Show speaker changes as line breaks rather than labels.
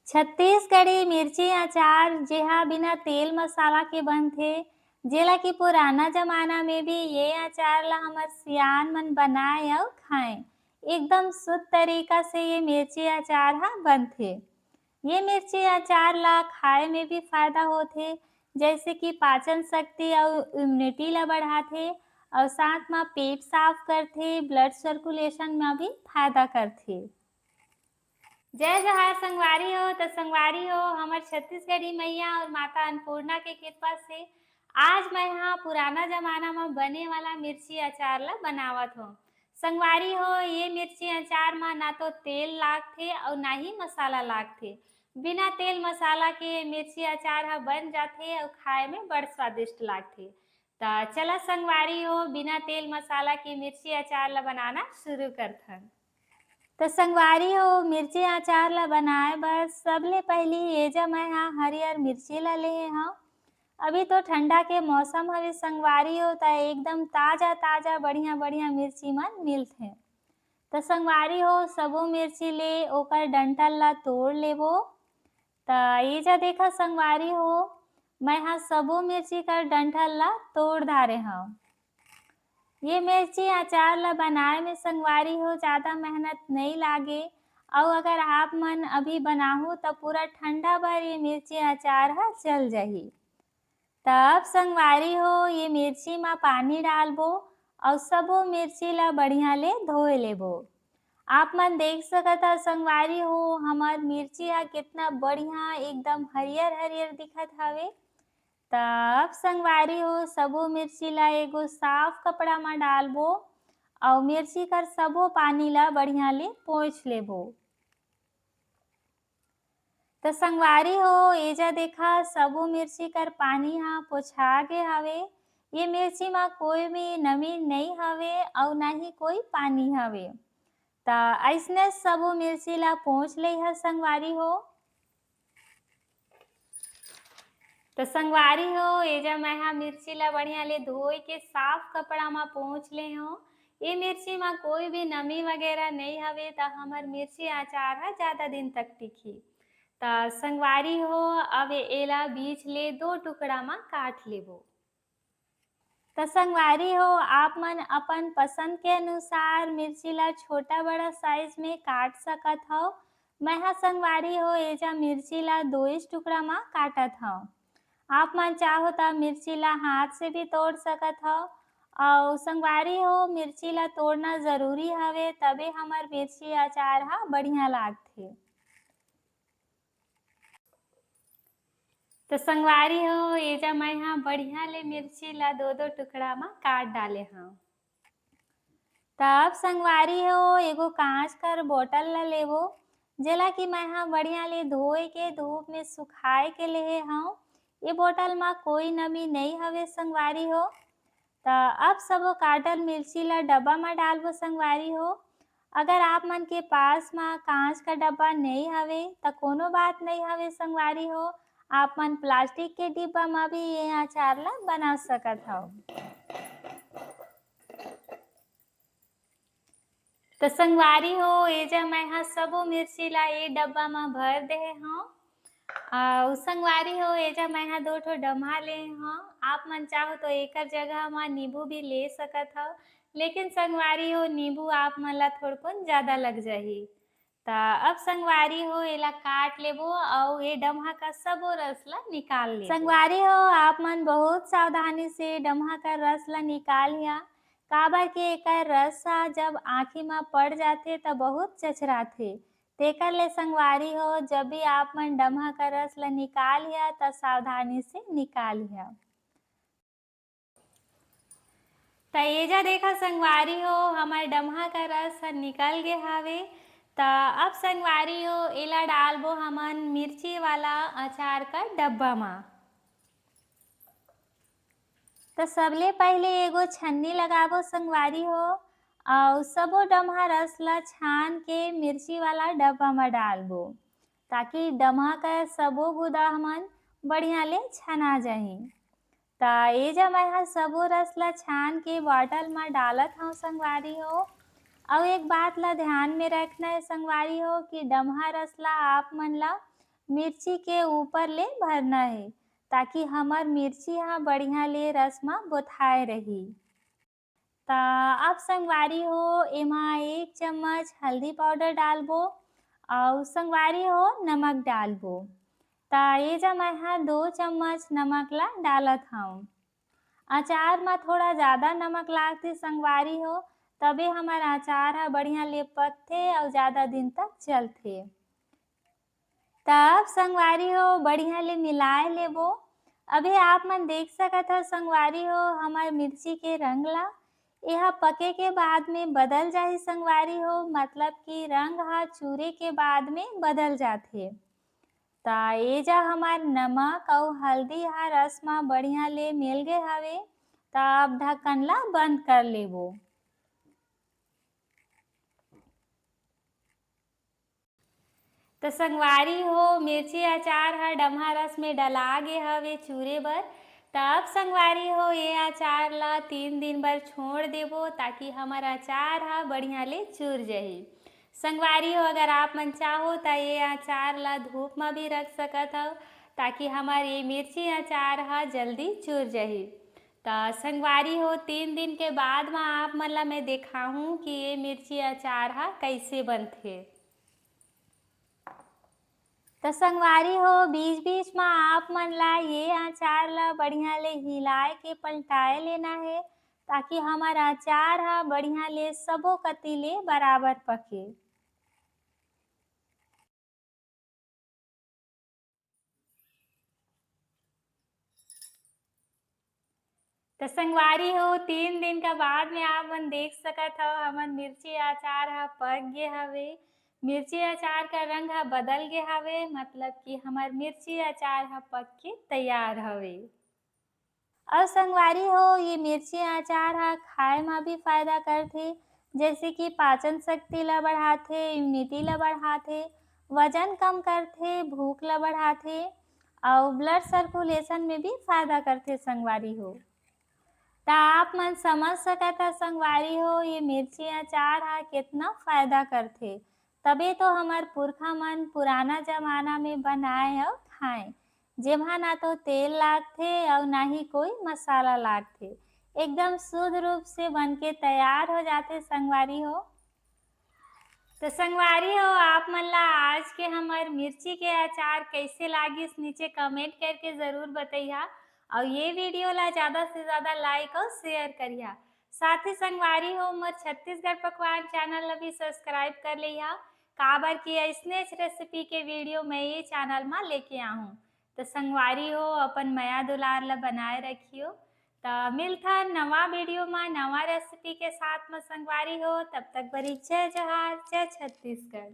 छत्तीसगढ़ी मिर्ची अचार जेहा बिना तेल मसाला के बनथे। जेला कि पुराना जमाना में भी ये अचार ला हमर सियान मन बनाए अउ खाएं। एकदम शुद्ध तरीका से ये मिर्ची अचार हा बनथे। ये मिर्ची अचार ला खाए में भी फायदा होथे, जैसे कि पाचन शक्ति अउ इम्यूनिटी ला बढ़ाथे और साथ म पेट साफ करथे, ब्लड सर्कुलेशन में भी फायदा करथे। जय जवाहर संगवारी हो तो संगवारी हो हमर छत्तीसगढ़ी मैया और माता अन्नपूर्णा के कृपा से आज मैं यहाँ पुराना जमाना में बने वाला मिर्ची अचार ला बनावत हो। संगवारी हो ये मिर्ची अचार में ना तो तेल लागथे और ना ही मसाला लागथे। बिना तेल मसाला के मिर्ची अचार हा बन जाथे और खाए में बड़ स्वादिष्ट लागथे। त चला संगवारी हो बिना तेल मसाला के मिर्ची अचार ला बनाना शुरू करथन। तो संगवारी हो मिर्ची अचार ला बनाए बर सबले पहिली एजा मैं हा हरियर मिर्ची ला लेहे हव। अभी तो ठंडा के मौसम हवे संगवारी हो त एकदम ताजा-ताजा बढ़िया-बढ़िया मिर्ची मन मिलथे। त संगवारी हो सबो मिर्ची ले ओकर डंठल ला तोड़ लेबो। त एजा देखा संगवारी हो मैं हा सबो मिर्ची कर डंठल ला तोड़ डारे हव। ये मिर्ची अचार ला बनाए में संगवारी हो ज़्यादा मेहनत नहीं लागे और अगर आप मन अभी बनाहू तो पूरा ठंडा भर ये मिर्ची अचार हा चल जाही। तब संगवारी हो ये मिर्ची में पानी डालबो और सबो मिर्ची ला बढ़िया ले धोए लेबो। आप मन देख सकत ह संगवारी हो हमर मिर्ची हा कितना बढ़िया एकदम हरियर-हरियर दिखत हवे। तब संगवारी हो सबो मिर्ची ला एगो साफ कपड़ा में डालबो और मिर्ची कर सबो पानी ला बढ़िया ले पोंछ लेबो। तो संगवारी हो एजा देखा सबो मिर्ची कर पानी हा पोछा गे हवे। ये मिर्ची में कोई भी नमी नहीं हवे और ना ही कोई पानी हवे। त अइसने सबो मिर्ची ला पोंछ लेहा संगवारी हो। तो संगवारी हो एजा मैं हा मिर्ची ला बढ़िया ले धोए के साफ कपड़ा में पोंछ ले हो। ये मिर्ची में कोई भी नमी वगैरह नहीं हवे त हमर मिर्ची अचार हा ज़्यादा दिन तक टिकी। त संगवारी हो अब एला बीच ले 2 टुकड़ा में काट लेबो। त संगवारी हो आप मन अपन पसंद के अनुसार मिर्ची ला छोटा बड़ा साइज में काट सकत हव। मैं हा संगवारी हो एजा मिर्ची ला 2 टुकड़ा में काटत हव। आप मन चाहो त मिर्ची ला हाथ से भी तोड़ सकत हव और संगवारी हो मिर्ची ला तोड़ना ज़रूरी हवे तबे हमर मिर्ची अचार हा बढ़िया लागथे। तो संगवारी हो एजा मैं हा बढ़िया ले मिर्ची ला 2-2 टुकड़ा में काट डाले हव। तब संगवारी हो एगो कांच कर बोतल ला लेबो जेला कि मैं हा बढ़िया ले धोए के धूप में सुखाए के लेहे हव। ये बोतल में कोई नमी नहीं हवे संगवारी हो। त अब सबो काटल मिर्ची ला डब्बा में डालबो संगवारी हो। अगर आप मन के पास में कांच का डब्बा नहीं हवे त कोनो बात नहीं हवे संगवारी हो। आप मन प्लास्टिक के डिब्बा में भी ये अचार ला बना सकत हव। तो संगवारी हो एजा मैं हा सबो मिर्ची ला ए डब्बा में भर देहे हव। और संगवारी हो एजा मैं हा 2 ठो डमहा ले हव। आप मन चाहो तो एकर जगह में नींबू भी ले सकत हव। लेकिन संगवारी हो नींबू आप मन ला थोड़कुन ज़्यादा लग जाही। त अब संगवारी हो एला काट लेबो और ये डमहा का सबो रस ला निकाल लेबो। संगवारी हो आप मन बहुत सावधानी से डमहा का रस ला निकालिहा। काबर के एकर रस हा जब आँखी में पड़ जाथे त बहुत चचराथे। तेकर ले संगवारी हो जब भी आप मन डमहा का रस ला निकालिहा त सावधानी से निकालिहा। त एजा देखा संगवारी हो हमर डमहा का रस ह निकल गे हवे। त अब संगवारी हो एला डालबो हमन मिर्ची वाला अचार का डब्बा में। तो सबले पहले एगो छन्नी लगाबो संगवारी हो और सबो डमहा रस ला छान के मिर्ची वाला डब्बा में डालबो ताकि डमहा का सबो गुदा मन बढ़िया ले छना जाही। त एजा मैं हा सबो रस ला छान के बॉटल में डालत हव संगवारी हो। और एक बात ला ध्यान में रखना है संगवारी हो कि डमहा रस ला आप मन ला मिर्ची के ऊपर ले भरना है ताकि हमर मिर्ची ह बढ़िया ले रस म बोथाए रही। ता अब संगवारी हो एमा 1 चम्मच हल्दी पाउडर डालबो अउ संगवारी हो नमक डालबो। ता एजा मैं ह 2 चम्मच नमक ल डालत हँव। अचार म थोड़ा ज़्यादा नमक लागथे संगवारी हो, तबे हमर अचार ह बढ़िया ले पकथे अउ ज़्यादा दिन तक चलथे। तब संगवारी हो बढ़िया ले मिलाए लेबो। अभी आप मन देख सकत हव संगवारी हो हमर मिर्ची के रंग ला। एहा पके के बाद में बदल जाही संगवारी हो, मतलब कि रंग ह चूरे के बाद में बदल जाथे। त एजा हमर नमक अउ हल्दी ह रस म बढ़िया ले मिल गे हवे। त अब ढक्कन ला बंद कर लेबो। तो संगवारी हो मिर्ची अचार ह डमहा रस में डला गे हवे चूरे बर। तब संगवारी हो ये अचार ला 3 दिन बर छोड़ देबो ताकि हमर अचार ह बढ़िया ले चूर जाही। संगवारी हो अगर आप मन चाहो त ये अचार ला धूप म भी रख सकत हव ताकि हमर ये मिर्ची अचार ह जल्दी चूर जाही। त संगवारी हो 3 दिन के बाद म आप मन ला मैं देखाहूँ कि ये मिर्ची अचार ह कइसे बनथे। तो संगवारी हो बीच-बीच म आप मन ला ये अचार ला बढ़िया ले हिलाए के पलटाए लेना हे ताकि हमर अचार ह बढ़िया ले सबो कति ले बराबर पके। तो संगवारी हो 3 दिन का बाद में आप मन देख सकत हव हमर मिर्ची अचार ह पक गे हवे। मिर्ची अचार का रंग ह बदल गे हवे, मतलब कि हमर मिर्ची अचार ह पक के तैयार हवे। और संगवारी हो ये मिर्ची अचार ह खाए म भी फ़ायदा करथे, जैसे कि पाचन शक्ति ल बढ़ाथे, इम्यूनिटी ल बढ़ाथे, वजन कम करथे, भूख ल बढ़ाथे अउ ब्लड सर्कुलेशन में भी फ़ायदा करथे संगवारी हो। त आप मन समझ सकत हव संगवारी हो ये मिर्ची अचार ह केतना फ़ायदा करथे। तबे तो हमर पुरखा मन पुराना ज़माना में बनाए अउ खाएँ। जेम्हा ना तो तेल लागथे अउ ना ही कोई मसाला लागथे। एकदम शुद्ध रूप से बनके तैयार हो जाथे संगवारी हो। तो संगवारी हो आप मन ला आज के हमर मिर्ची के अचार कइसे लागिस नीचे कमेंट करके ज़रूर बतइहा और ये वीडियो ला ज़्यादा से ज़्यादा लाइक और शेयर करिहा। साथ ही संगवारी हो मोर छत्तीसगढ़ पकवान चैनल ला भी सब्सक्राइब कर लिहा। काबर की अइसनेच रेसिपी के वीडियो मैं ये चैनल मा लेके आहूँ। तो संगवारी हो अपन माया दुलार ला बनाए रखियो। त मिलथन नवा वीडियो मा नवा रेसिपी के साथ में संगवारी हो, तब तक बरी जय जोहार, जय छत्तीसगढ़।